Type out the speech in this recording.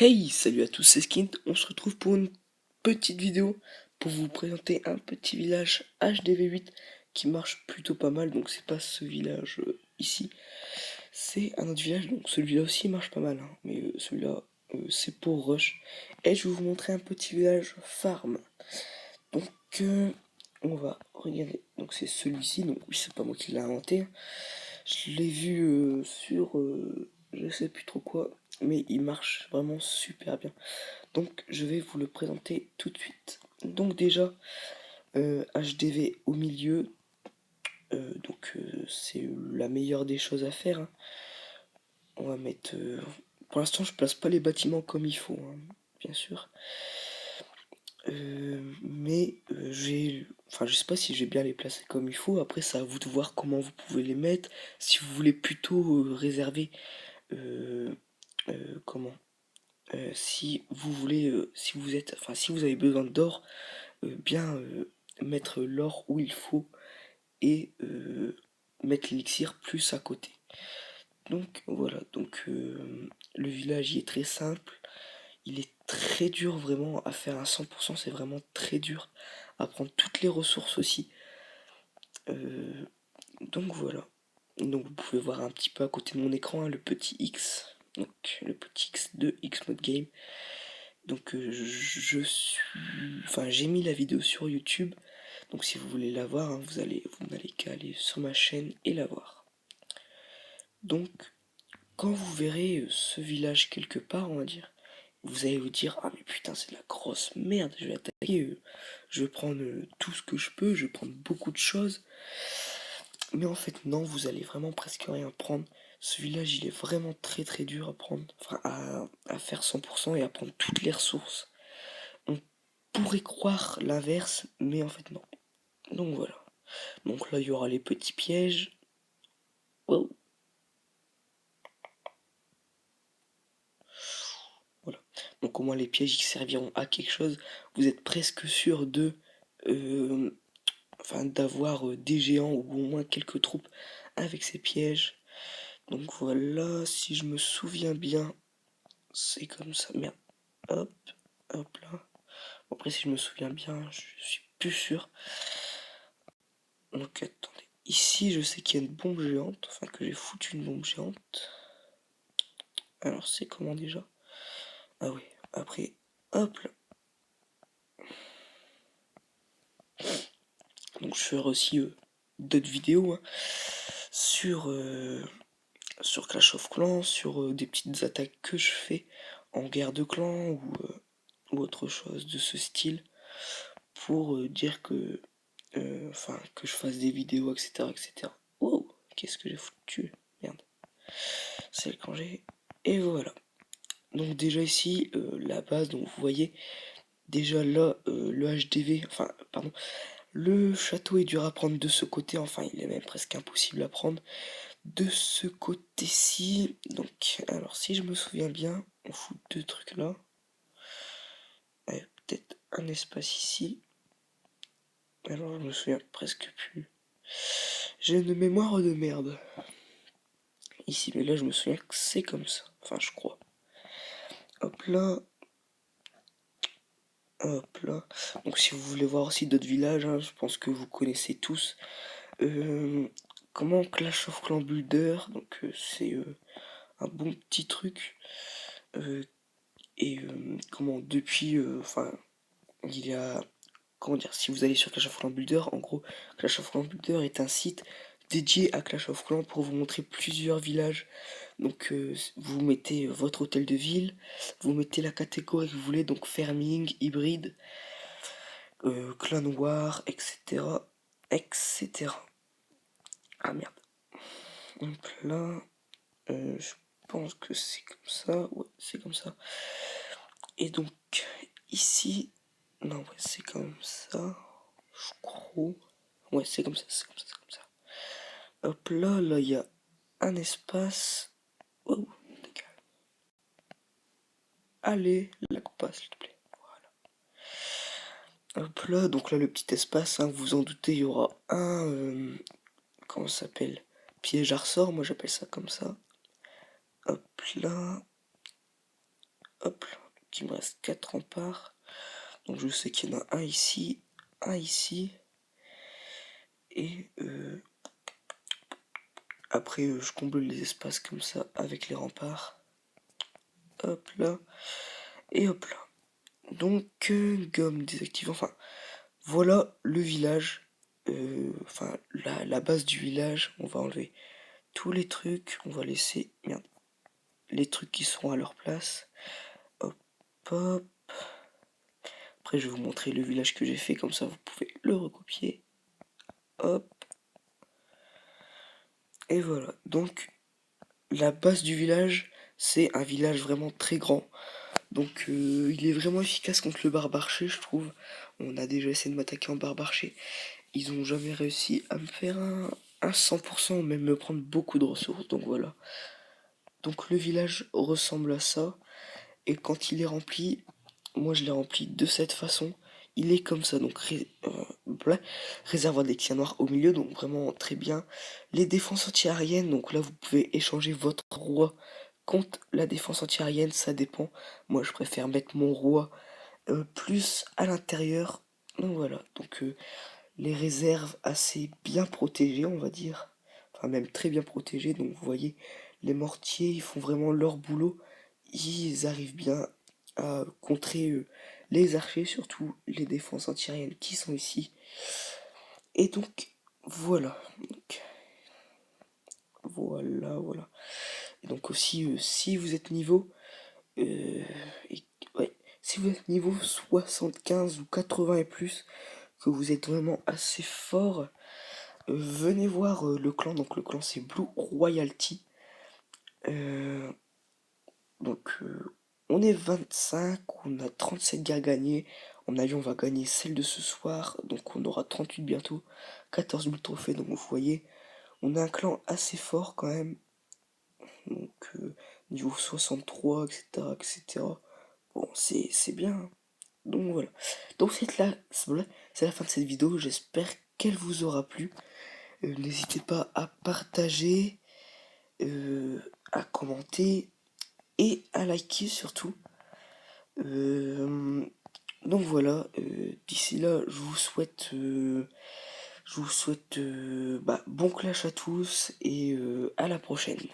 Hey, salut à tous, c'est Skint. On se retrouve pour une petite vidéo pour vous présenter un petit village HDV8 qui marche plutôt pas mal. Donc c'est pas ce village ici, c'est un autre village. Donc celui-là aussi marche pas mal, hein, mais celui-là c'est pour Rush. Et je vais vous montrer un petit village farm. Donc on va regarder. Donc c'est celui-ci. Donc oui, c'est pas moi qui l'ai inventé, hein. Je l'ai vu sur je sais plus trop quoi, mais il marche vraiment super bien. Donc je vais vous le présenter tout de suite. Donc déjà, HDV au milieu, c'est la meilleure des choses à faire, hein. On va mettre... pour l'instant je place pas les bâtiments comme il faut, hein, bien sûr. Enfin je sais pas si je vais bien les placer comme il faut. Après c'est à vous de voir comment vous pouvez les mettre. Si vous voulez plutôt réserver... comment si vous voulez, si vous êtes, enfin si vous avez besoin d'or, bien mettre l'or où il faut et mettre l'élixir plus à côté. Donc voilà, donc le village il est très simple, il est très dur vraiment à faire à 100%, c'est vraiment très dur à prendre toutes les ressources aussi. Euh, donc voilà, donc vous pouvez voir un petit peu à côté de mon écran, hein, le petit X, donc le petit X de Xmode Game. Donc enfin j'ai mis la vidéo sur YouTube. Donc si vous voulez la voir, hein, vous n'allez qu'à aller sur ma chaîne et la voir. Donc quand vous verrez ce village quelque part, on va dire, vous allez vous dire ah mais putain c'est de la grosse merde, je vais attaquer, je vais prendre tout ce que je peux, je vais prendre beaucoup de choses. Mais en fait non, vous allez vraiment presque rien prendre. Ce village il est vraiment très très dur à prendre, enfin à faire 100% et à prendre toutes les ressources. On pourrait croire l'inverse, mais en fait non. Donc voilà. Donc là, il y aura les petits pièges. Wow. Voilà. Donc au moins les pièges qui serviront à quelque chose. Vous êtes presque sûr de, euh, enfin, d'avoir des géants ou au moins quelques troupes avec ces pièges. Donc voilà, si je me souviens bien, c'est comme ça. Merde. Hop, hop là. Bon, après, si je me souviens bien, je suis plus sûr. Donc attendez. Ici, je sais qu'il y a une bombe géante. Enfin, que j'ai foutu une bombe géante. Alors, c'est comment déjà? Ah oui, après, hop là. Donc, je ferai aussi d'autres vidéos, hein, sur, sur Clash of Clans, sur des petites attaques que je fais en guerre de clans ou autre chose de ce style pour dire que, enfin, que je fasse des vidéos, etc. etc. Wow, qu'est-ce que j'ai foutu? Merde, c'est le congé. Et voilà. Donc déjà ici, la base, donc vous voyez, déjà là, le HDV, enfin, pardon, le château est dur à prendre de ce côté, enfin il est même presque impossible à prendre de ce côté-ci. Donc, alors si je me souviens bien, on fout deux trucs là. Ouais, peut-être un espace ici. Alors je me souviens presque plus. J'ai une mémoire de merde. Ici, mais là je me souviens que c'est comme ça. Enfin, je crois. Hop là. Hop là. Donc si vous voulez voir aussi d'autres villages, hein, je pense que vous connaissez tous. Comment Clash of Clan Builder, donc c'est un bon petit truc. Et comment depuis, enfin, il y a, comment dire, si vous allez sur Clash of Clan Builder, en gros, Clash of Clan Builder est un site dédié à Clash of Clans pour vous montrer plusieurs villages. Donc vous mettez votre hôtel de ville, vous mettez la catégorie que vous voulez, donc farming, hybride, clan war, etc. etc. Ah merde. Donc là, je pense que c'est comme ça. Ouais, c'est comme ça. Et donc, ici, non, ouais, c'est comme ça. Je crois. Ouais, c'est comme ça, c'est comme ça, c'est comme ça. Hop là, là, il y a un espace. Oh, décale. Allez, lag pas, s'il te plaît. Voilà. Hop là, donc là, le petit espace, hein, vous en doutez, il y aura un. Comment ça s'appelle? Piège à ressort, moi j'appelle ça comme ça. Hop là. Hop, donc il me reste 4 remparts. Donc je sais qu'il y en a un ici, et après je comble les espaces comme ça avec les remparts. Hop là, et hop là. Donc gomme désactive, enfin voilà le village. Enfin la base du village, on va enlever tous les trucs, on va laisser merde, les trucs qui seront à leur place. Hop hop. Après je vais vous montrer le village que j'ai fait, comme ça vous pouvez le recopier. Hop. Et voilà, donc la base du village, c'est un village vraiment très grand. Donc il est vraiment efficace contre le barbarché, je trouve. On a déjà essayé de m'attaquer en barbarché. Ils ont jamais réussi à me faire un 100%, ou même me prendre beaucoup de ressources. Donc voilà. Donc le village ressemble à ça. Et quand il est rempli, moi je l'ai rempli de cette façon. Il est comme ça, donc réservoir des tiers noirs au milieu, donc vraiment très bien. Les défenses anti-aériennes, donc là vous pouvez échanger votre roi contre la défense anti-aérienne, ça dépend. Moi je préfère mettre mon roi plus à l'intérieur. Donc voilà, donc les réserves assez bien protégées, on va dire. Enfin même très bien protégées, donc vous voyez, les mortiers, ils font vraiment leur boulot. Ils arrivent bien à contrer les archers, surtout les défenses antiaériennes qui sont ici. Et donc, voilà. Voilà. Et donc aussi, si vous êtes niveau... ouais, si vous êtes niveau 75 ou 80 et plus, que vous êtes vraiment assez fort, venez voir le clan. Donc le clan c'est Blue Royalty. Euh, donc on est 25, on a 37 guerres gagnées. En avis on va gagner celle de ce soir, donc on aura 38 bientôt, 14 000 trophées, donc vous voyez, on a un clan assez fort quand même. Donc niveau 63, etc. etc. Bon, c'est bien, hein. Donc voilà. Donc c'est la fin de cette vidéo, j'espère qu'elle vous aura plu. N'hésitez pas à partager, à commenter et à liker surtout. Euh, donc voilà, d'ici là, je vous souhaite bon clash à tous et à la prochaine.